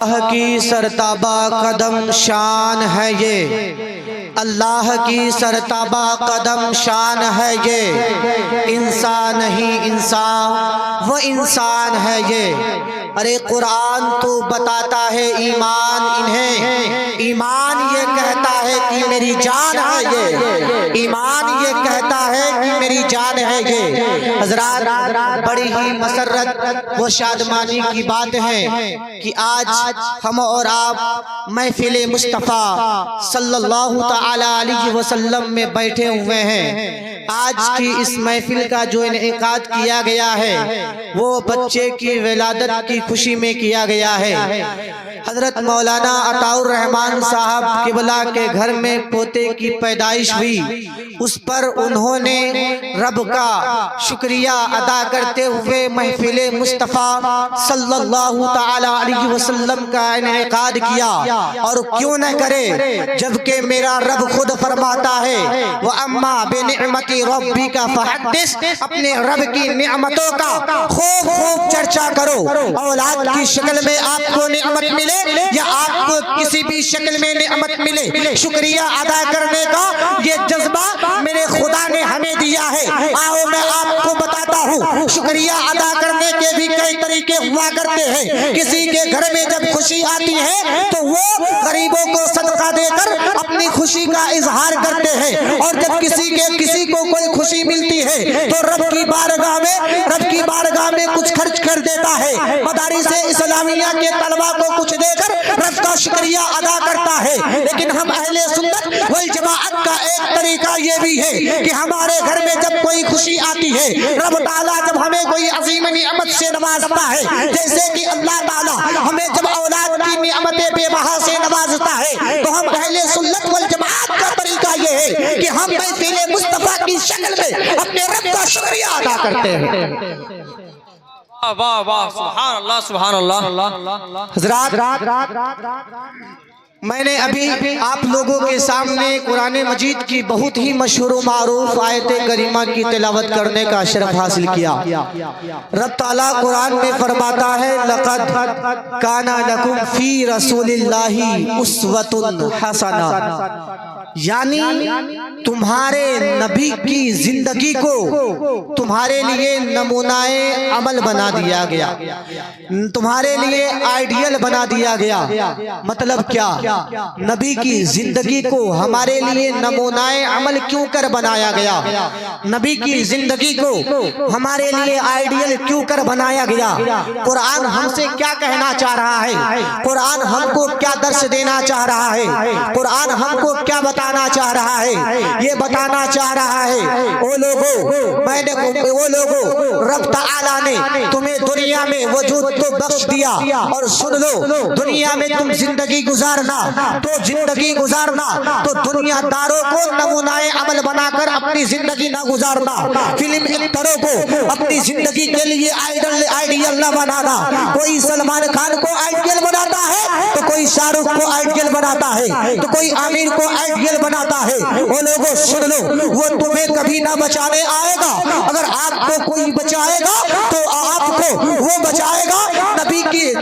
اللہ کی سرتابہ قدم شان ہے یہ، اللہ کی سرتابہ قدم شان ہے یہ، انسان نہیں انسان وہ انسان ہے یہ۔ ارے قرآن تو بتاتا ہے ایمان انہیں، ایمان یہ کہتا ہے کہ میری جان ہے یہ، ایمان یہ کہتا ہے کہ میری جان ہے یہ۔ حضرات بڑی ہی مسرت و شادمانی کی بات ہے کہ آج ہم اور آپ محفل مصطفیٰ صلی اللہ تعالی علیہ وسلم میں بیٹھے ہوئے ہیں۔ آج کی اس محفل کا جو انعقاد کیا گیا ہے وہ بچے کی ولادت کی خوشی میں کیا گیا ہے۔ حضرت مولانا عطاء الرحمن صاحب قبلہ کے گھر میں پوتے کی پیدائش ہوئی، اس پر انہوں نے رب کا شکریہ ادا کرتے ہوئے محفل مصطفیٰ صلی اللہ تعالی علیہ وسلم کا انعقاد کیا، اور کیوں نہ کرے جبکہ میرا رب خود فرماتا ہے وَأَمَّا بِنِعْمَتِ رَبِّكَ فَحَدِّثْ، اپنے رب کی نعمتوں کا خوب خوب چرچا کرو۔ اولاد کی شکل میں آپ کو نعمت ملے یا آپ کو کسی بھی شکل میں نعمت ملے، شکریہ ادا کرنے کا یہ جذبہ میرے خدا نے ہمیں دیا ہے۔ آؤ میں آپ کو بتاتا ہوں شکریہ ادا کرنے کے بھی کئی طریقے ہوا کرتے ہیں۔ کسی کے گھر میں جب خوشی آتی ہے تو وہ غریبوں کو صدقہ دے کر اپنی خوشی کا اظہار کرتے ہیں، اور جب کسی کو کوئی خوشی ملتی ہے تو رب کی بارگاہ میں کچھ خرچ کر دیتا ہے، مدارس اسلامیہ کے طلبہ کو کچھ دے کر رب کا شکریہ ادا کرتا ہے۔ لیکن ہم اہل سنت والجماعت کا ایک طریقہ یہ بھی ہے کہ ہمارے گھر میں جب کوئی خوشی آتی ہے، رب تعالیٰ جب ہمیں کوئی عظیم نعمت سے نوازتا ہے، جیسے کہ اللہ تعالیٰ ہمیں جب اولاد کی نعمت بے بہا سے نوازتا ہے، تو ہم اہل سنت والجماعت کا طریقہ یہ ہے کہ ہم محفل مصطفیٰ کی شکل میں اپنے رب کا شکریہ ادا کرتے ہیں۔ واہ واہ سبحان اللہ سبحان اللہ۔ حضرات میں نے ابھی آپ لوگوں کے سامنے قرآن مجید کی بہت ہی مشہور و معروف آیت کریمہ کی تلاوت کرنے کا شرف حاصل کیا۔ رب تعالیٰ قرآن میں فرماتا ہے لَقَدْ كَانَ لَكُمْ فِي رَسُولِ اللَّهِ أُسْوَةٌ حَسَنَةٌ، یعنی تمہارے نبی کی زندگی کو تمہارے لیے نمونہ عمل بنا دیا گیا، تمہارے لیے آئیڈیل بنا دیا گیا۔ مطلب کیا؟ نبی کی زندگی کو ہمارے لیے نمونہ عمل کیوں کر بنایا گیا؟ نبی کی زندگی کو ہمارے لیے آئیڈیل کیوں کر بنایا گیا؟ قرآن ہم سے کیا کہنا چاہ رہا ہے؟ قرآن ہم کو کیا درس دینا چاہ رہا ہے؟ قرآن ہم کو کیا بتانا چاہ رہا ہے؟ یہ بتانا چاہ رہا ہے وہ لوگوں رب تعالیٰ نے تمہیں دنیا میں وجود تو بخش دیا، اور سن لو دنیا میں تم زندگی گزارنا تو دنیا داروں کو نمونہ عمل بنا کر اپنی زندگی نہ گزارنا، فلم ایکٹروں کو اپنی زندگی کے لیے آئیڈیل نہ بنانا۔ کوئی سلمان خان کو آئیڈیل بناتا ہے تو کوئی شاہ رخ کو آئیڈیل بناتا ہے تو کوئی عامر کو آئیڈیل بناتا ہے۔ وہ لوگوں سن لو وہ تمہیں کبھی نہ بچانے آئے گا، اگر آپ کو کوئی بچائے گا تو آپ کو وہ بچائے گا۔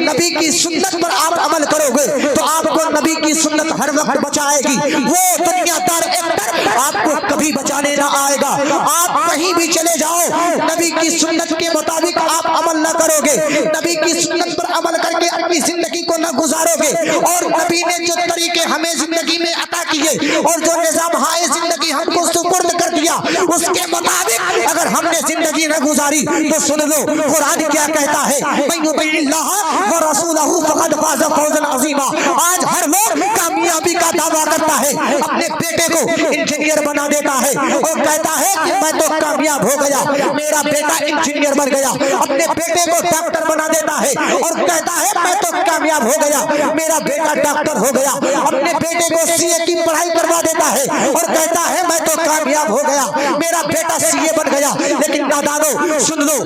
نبی کی سنت پر آپ عمل کرو گے تو آپ کو نبی کی سنت ہر وقت بچائے گی۔ وہ دنیا دار ایکٹر آپ کو کبھی بچانے نہ آئے گا۔ آپ کہیں بھی چلے جاؤ، نبی کی سنت کے مطابق آپ عمل نہ کرو گے، نبی کی سنت پر عمل کر کے اپنی زندگی کو نہ گزارو گے، اور نبی نے جو طریقے ہمیں زندگی میں عطا کیے اور جو نظام ہائے زندگی ہم کو سپرد کر دیا، اس کے مطابق اگر ہم نے زندگی نہ گزاری تو سن لو قرآن کیا کہتا ہے مَن یُطِعِ اللَّهَ وَرَسُولَهُ فَقَدْ فَازَ فَوْزًا عَظِیمًا۔ آج ہر لوگ کامیابی کا دعویٰ کرتا ہے، اپنے بیٹے کو انجینئر بنا دیتا ہے اور کہتا ہے کہ میں تو کامیاب ہو گیا، میرا بیٹا انجینئر بن گیا۔ اپنے بیٹے کو ڈاکٹر بنا دیتا ہے اور کہتا ہے میں تو کامیاب ہو گیا، میرا بیٹا ڈاکٹر ہو گیا۔ اپنے بیٹے کو سی اے کی پڑھائی کروا دیتا ہے اور کہتا ہے میں تو کامیاب ہو گیا، میرا بیٹا سی اے بن گیا۔ لیکن نادانو سن لو،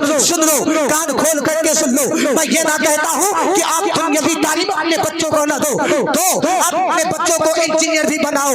کان کھول کر کے سن لو، میں یہ نہ کہتا ہوں کہ آپ دنیاوی تعلیم اپنے بچوں کو نہ دو، آپ اپنے بچوں کو انجینئر بھی بناؤ،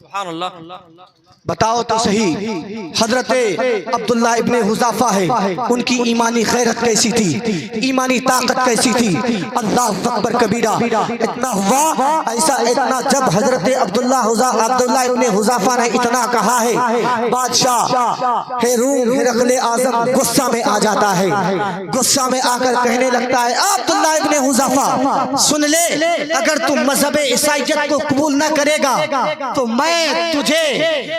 سبحان اللہ. بتاؤ تو صحیح، حضرت عبداللہ ابن حذافہ ہے، ان کی ایمانی غیرت کیسی تھی، ایمانی طاقت کیسی تھی. اللہ اکبر کبیرہ. اتنا ہوا ایسا، اتنا جب حضرت عبداللہ ابن حذافہ نے اتنا کہا ہے، بادشاہ روم ہرقل اعظم غصہ میں آ جاتا ہے. غصہ میں آ کر کہنے لگتا ہے، عبداللہ ابن حذافہ سن لے، اگر تم مذہب عیسائیت کو قبول نہ کرے گا تو میں تجھے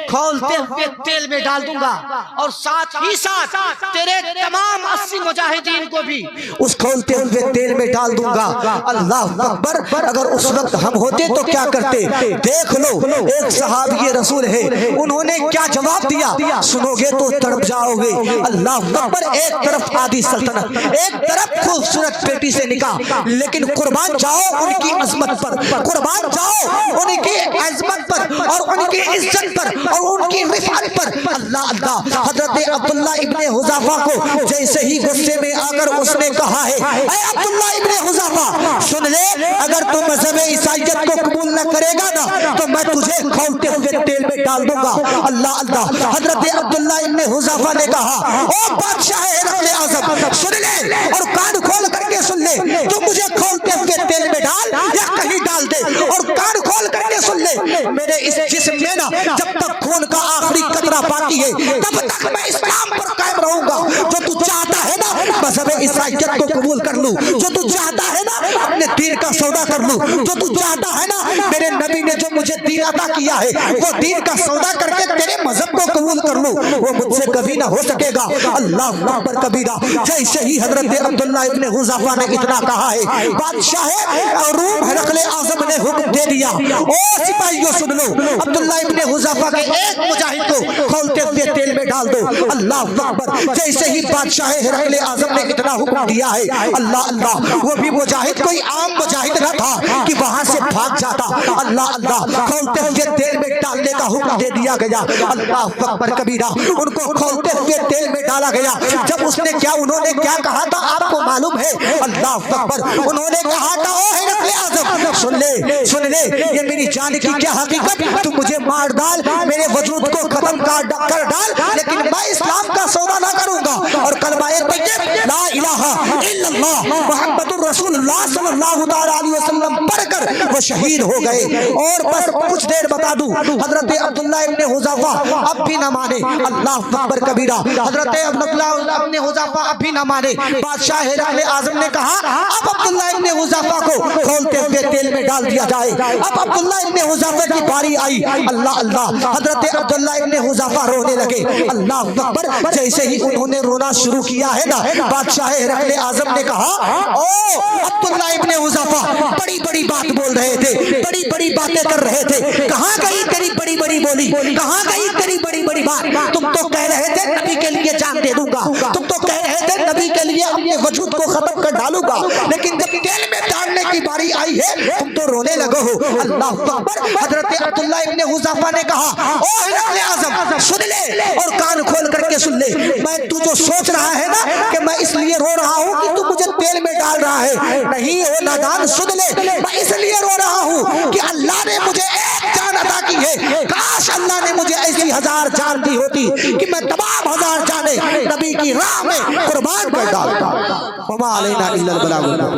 کھولتے ہوئے تیل میں ڈال دوں گا، اور ساتھ ہی ساتھ تیرے تمام 80 مجاہدین کو بھی اس کھولتے ہوئے تیل میں ڈال دوں گا. اللہ اکبر. اگر اس وقت ہم ہوتے تو کیا کرتے؟ دیکھ لو، ایک صحابی رسول ہے، انہوں نے کیا جواب دیا، سنو گے تو تڑپ جاؤ گے. اللہ اکبر. ایک طرف آدھی سلطنت، ایک طرف خوبصورت بیٹی سے نکاح، لیکن قربان جاؤ ان کی عظمت پر، قربان جاؤ ان کی عظمت پر اور ان کی عزت پر اور ان کی رفعت پر. اللہ اللہ. حضرت عبداللہ ابن حذافہ کو جیسے ہی غصے میں آ کر اس نے کہا ہے، اے عبداللہ ابن حذافہ سن لے، اگر تو مذہب عیسائیت کو قبول نہ کرے گا نا تو میں تجھے کھولتے ہوئے تیل میں ڈال دوں گا. اللہ اللہ. حضرت عبداللہ ابن حذافہ نے کہا، او بادشاہ ہرقل اعظم سن لے اور کان کھول کر کے سن لے، تو مجھے کھولتے ہوئے تیل میں ڈال یا کہیں ڈال دے، اور کان کھول کر کے سن لے، میرے اس جسم میں نا جب تک خون کا آخری قطرہ باقی ہے تب تک میں اسلام پر قائم رہوں گا. جو تو چاہتا ہے نا مذہب عیسائیت کو قبول کر لوں، جو تو چاہتا ہے نا اپنے دین کا سودا کر لوں، جو تو چاہتا ہے نا میرے نبی نے جو مجھے دین عطا کیا ہے وہ دین کا سودا کر کے تیرے مذہب کو قبول کر لوں، وہ مجھ سے کبھی نہ ہو سکے گا. اللہ اکبر کبیرہ. جیسے ہی حضرت عبداللہ ابن حذافہ نے اتنا کہا ہے، بادشاہ روم ہرقل اعظم نے حکم دے دیا، او سپاہیوں سن لو، عبداللہ ابن حذافہ کے ایک مجاہد کو کھولتے ہوئے تیل میں ڈال دو. اللہ اکبر. جیسے ہی بادشاہ ہرقل اعظم نے اتنا حکم دیا ہے، اللہ اللہ، وہ بھی مجاہد کوئی عام مجاہد نہ تھا کہ وہاں سے بھاگ جاتا. اللہ اللہ. کھولتے ہوئے تیل میں ڈالنے کا حکم دے دیا گیا. اللہ اکبر کبیرہ. ان کو کھولتے ہوئے تیل میں ڈالا گیا. جب اس نے کیا، انہوں نے کیا کہا تھا آپ کو معلوم ہے؟ اللہ اکبر. انہوں نے کہا تھا، او ہرقل اعظم سن لے، سن لے، یہ میری جان کی کیا حقیقت، تو مجھے مار ڈال، میرے وجود کو ختم کر ڈال، لیکن میں اسلام کا سودا نہ کروں گا. اور کلمہ طیب لا الہ الا اللہ محمد الرسول اللہ صلی اللہ تعالی علیہ وسلم پڑھ کر وہ شہید ہو گئے. اور بس کچھ دیر بتا دوں، حضرت عبداللہ ابن حذافہ اب بھی نہ مانے. اللہ اکبر کبیرہ. حضرت عبداللہ ابن حذافہ اب بھی نہ مانے. بادشاہ ہرقل اعظم نے کہا، اب عبداللہ ابن حذافہ کو کھولتے ہوئے تیل میں ڈال دیا جائے. اب عبداللہ ابن حذافہ کی باری آئی. اللہ اللہ. حضرت عبداللہ ابن حذافہ رونے لگے. اللہ اکبر. جیسے ہی انہوں نے رونا شروع کیا ہے نا، بادشاہ ہرقل اعظم نے کہا، او عبداللہ ابن حذافہ بڑی بڑی بات بول رہے تھے، بڑی بڑی باتیں کر رہے تھے، کہاں گئی تیری بڑی بڑی بولی، کہاں گئی تیری بڑی بڑی بات؟ تم تو کہہ رہے تھے نبی کے لیے جان دے دوں گا، تم تو کہہ رہے تھے نبی کے لیے اپنے وجود کو ختم کر ڈالوں گا، لیکن جب تیل میں ڈالنے کی باری آئی ہے تم تو رونے لگو ہو. اللہ اکبر. حضرت عبداللہ ابن حذافہ نے کہا، او ہرقل اعظم سن لے اور کان کھول کر کے سن لے، میں تو جو سوچ رہا ہے نا کہ میں اس لیے رو رہا ہوں کہ تو مجھے تیل میں ڈال رہا ہے، نہیں ہو نادان. سن لے، میں اس لیے رو رہا ہوں کہ اللہ نے مجھے ایک جان عطا کی ہے. کاش اللہ نے مجھے ایسی 1000 جان دی ہوتی کہ میں تمام 1000 جانیں نبی کی راہ میں قربان کر ڈالتا. وما علینا الا البلاغ.